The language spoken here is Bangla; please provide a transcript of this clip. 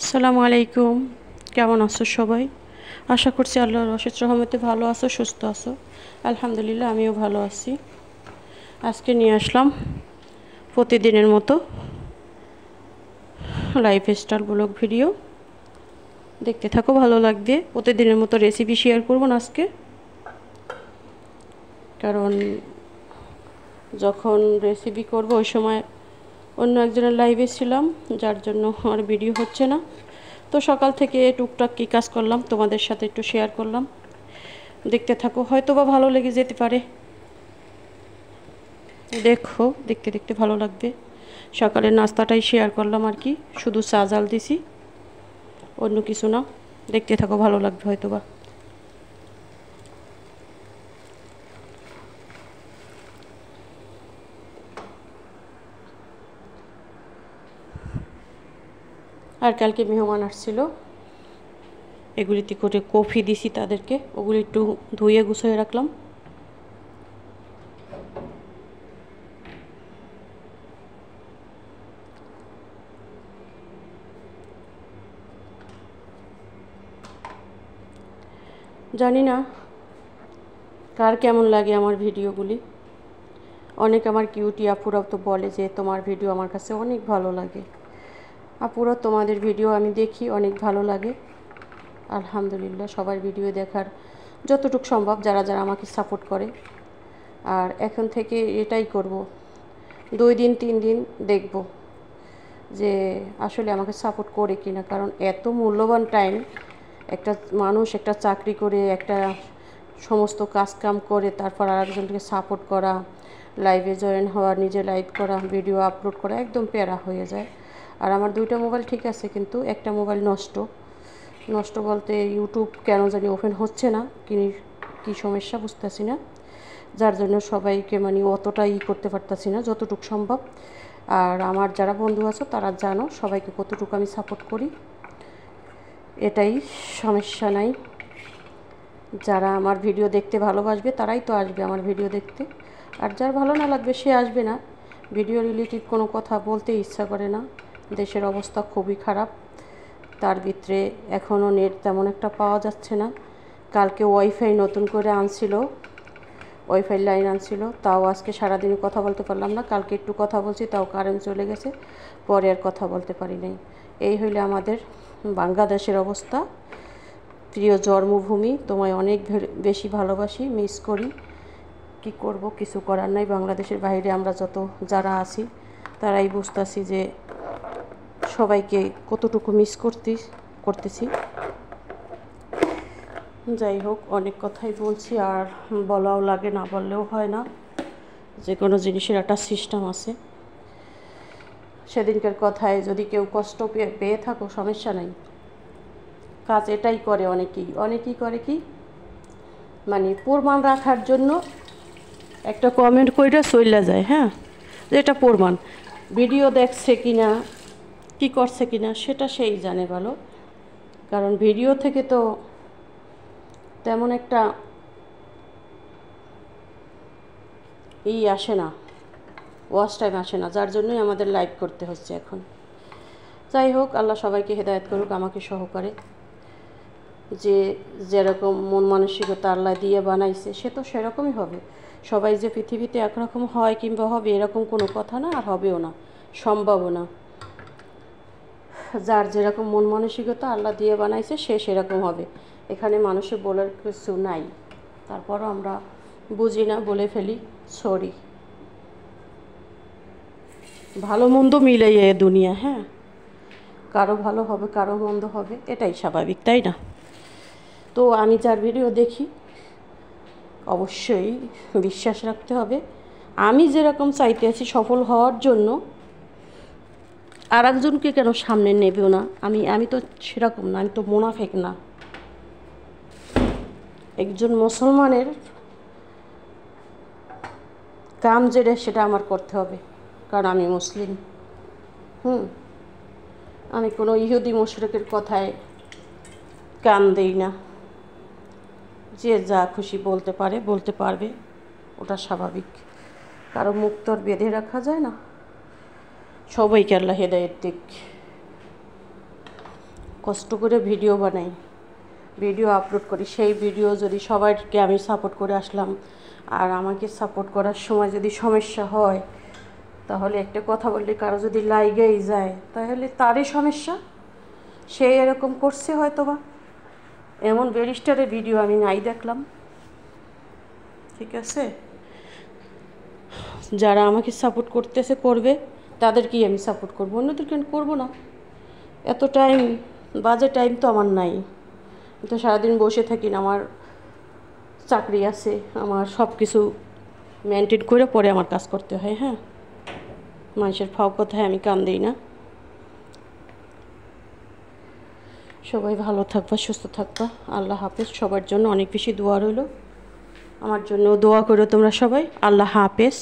আসসালামু আলাইকুম। কেমন আছো সবাই? আশা করছি আল্লাহর অশেষ রহমতে ভালো আছো, সুস্থ আছো। আলহামদুলিল্লাহ, আমিও ভালো আছি। আজকে নিয়ে আসলাম প্রতিদিনের মতো লাইফস্টাইল ব্লগ ভিডিও। দেখতে থাকো, ভালো লাগবে। প্রতিদিনের মতো রেসিপি শেয়ার করব না আজকে, কারণ যখন রেসিপি করব ওই সময় অন্য একজনের লাইভে ছিলাম, যার জন্য আর ভিডিও হচ্ছে না। তো সকাল থেকে টুকটাক কী কাজ করলাম তোমাদের সাথে একটু শেয়ার করলাম। দেখতে থাকো, হয়তো বা ভালো লেগে যেতে পারে। দেখো, দেখতে দেখতে ভালো লাগবে। সকালের নাস্তাটাই শেয়ার করলাম আর কি, শুধু চা জাল দিছি, অন্য কিছু না। দেখতে থাকো, ভালো লাগবে হয়তো বা। আর কালকে মেহমান আসছিল, এগুলিতে করে কফি দিছি তাদেরকে, ওগুলি একটু ধুয়ে গুছিয়ে রাখলাম। জানি না কার কেমন লাগে আমার ভিডিওগুলি। অনেক আমার কিউটি আপুরাও তো বলে যে তোমার ভিডিও আমার কাছে অনেক ভালো লাগে। আপুরা, তোমাদের ভিডিও আমি দেখি, অনেক ভালো লাগে। আলহামদুলিল্লাহ, সবার ভিডিও দেখার যতটুকু সম্ভব, যারা যারা আমাকে সাপোর্ট করে। আর এখন থেকে এটাই করব, 2 দিন 3 দিন দেখব যে আসলে আমাকে সাপোর্ট করে কি না। কারণ এত মূল্যবান টাইম, একটা মানুষ একটা চাকরি করে, একটা সমস্ত কাজকাম করে, তারপর আরেকজনকে সাপোর্ট করা, লাইভে জয়েন হওয়া, নিজে লাইভ করা, ভিডিও আপলোড করা, একদম প্যারা হয়ে যায়। আর আমার 2টা মোবাইল ঠিক আছে, কিন্তু একটা মোবাইল নষ্ট। নষ্ট বলতে ইউটিউব কেন জানি ওপেন হচ্ছে না, কী সমস্যা বুঝতেছি না, যার জন্য সবাইকে মানে অতটা করতে পারতেছি না যতটুকু সম্ভব। আর আমার যারা বন্ধু আছে তারা জানো সবাইকে কতটুকু আমি সাপোর্ট করি, এটাই সমস্যা নাই। যারা আমার ভিডিও দেখতে ভালোবাসবে তারাই তো আসবে আমার ভিডিও দেখতে, আর যার ভালো না লাগবে সে আসবে না। ভিডিও রিলেটেড কোনো কথা বলতে ইচ্ছা করে না। দেশের অবস্থা খুবই খারাপ, তার ভিতরে এখনও নেট তেমন একটা পাওয়া যাচ্ছে না। কালকে ওয়াইফাই নতুন করে আনছিল, ওয়াইফাই লাইন আনছিল, তাও আজকে সারাদিনে কথা বলতে পারলাম না। কালকে একটু কথা বলছি, তাও কারেন্ট চলে গেছে, পরে আর কথা বলতে পারি নাই। এই হইলে আমাদের বাংলাদেশের অবস্থা। প্রিয় জন্মভূমি, তোমায় অনেক বেশি ভালোবাসি, মিস করি। কি করব, কিছু করার নাই। বাংলাদেশের বাইরে আমরা যারা আছি তারাই বুঝতেছি যে সবাইকে কতটুকু মিস করতেছি। যাই হোক, অনেক কথাই বলছি, আর বলাও লাগে, না বললেও হয় না। যে কোনো জিনিসের একটা সিস্টেম আছে। সেদিনকার কথায় যদি কেউ কষ্ট পেয়ে থাকো, সমস্যা নাই। কাজ এটাই করে অনেকেই করে কি, মানে প্রমাণ রাখার জন্য একটা কমেন্ট কইরা চইলা যায়। হ্যাঁ, যেটা প্রমাণ, ভিডিও দেখছে কিনা, কি করছে কিনা, সেটা সেই জানে ভালো। কারণ ভিডিও থেকে তো তেমন একটা আসে না, ওয়াচ টাইম আসে না, যার জন্যই আমাদের লাইভ করতে হচ্ছে এখন। যাই হোক, আল্লাহ সবাইকে হেদায়েত করুক, আমাকে সহকারে। যে যেরকম মন মানসিকতা আল্লাহ দিয়ে বানাইছে সে তো সেরকমই হবে। সবাই যে পৃথিবীতে একরকম হয় কিংবা হবে এরকম কোনো কথা না, আর হবেও না, সম্ভবও না। যার যেরকম মন মানসিকতা আল্লাহ দিয়ে বানাইছে সে সেরকম হবে, এখানে মানুষের বলার কিছু নাই। তারপরও আমরা বুঝি না, বলে ফেলি, সরি। ভালো মন্দ মিলেই এ দুনিয়া। হ্যাঁ, কারো ভালো হবে, কারো মন্দ হবে, এটাই স্বাভাবিক, তাই না? তো আমি যার ভিডিও দেখি অবশ্যই বিশ্বাস রাখতে হবে। আমি যেরকম চাইতে আছি সফল হওয়ার জন্য, আর একজনকে কেন সামনে নেবেও না। আমি তো সেরকম না, আমি তো মুনাফেক না। একজন মুসলমানের কাম যেটা সেটা আমার করতে হবে, কারণ আমি মুসলিম। আমি কোনো ইহুদি মুশরিকের কথায় কান দেই না। যে যা খুশি বলতে পারে, বলতে পারবে, ওটা স্বাভাবিক। কারো মুখ তো আর বেঁধে রাখা যায় না। সবাইকে আল্লাহ হেদায়েত দিক। কষ্ট করে ভিডিও বানাই, ভিডিও আপলোড করি, সেই ভিডিও যদি সবাইকে আমি সাপোর্ট করে আসলাম আর আমাকে সাপোর্ট করার সময় যদি সমস্যা হয়, তাহলে একটা কথা বললে কারো যদি লাইগেই যায় তাহলে তারই সমস্যা, সে এরকম করছে হয়তো বা। এমন ব্যারিস্টারের ভিডিও আমি নাই দেখলাম। ঠিক আছে, যারা আমাকে সাপোর্ট করতেছে করবে, তাদেরকেই আমি সাপোর্ট করবো, অন্যদেরকে আমি করবো না। এত টাইম, বাজে টাইম তো আমার নাই। তো সারাদিন বসে থাকি না, আমার চাকরি আছে, আমার সব কিছু মেনটেন করে পরে আমার কাজ করতে হয়। হ্যাঁ, মানুষের ফাও কথায় আমি কান দিই না। সবাই ভালো থাকবা, সুস্থ থাকবা। আল্লাহ হাফেজ। সবার জন্য অনেক বেশি দোয়া রইল, আমার জন্য দোয়া করো তোমরা সবাই। আল্লাহ হাফেজ।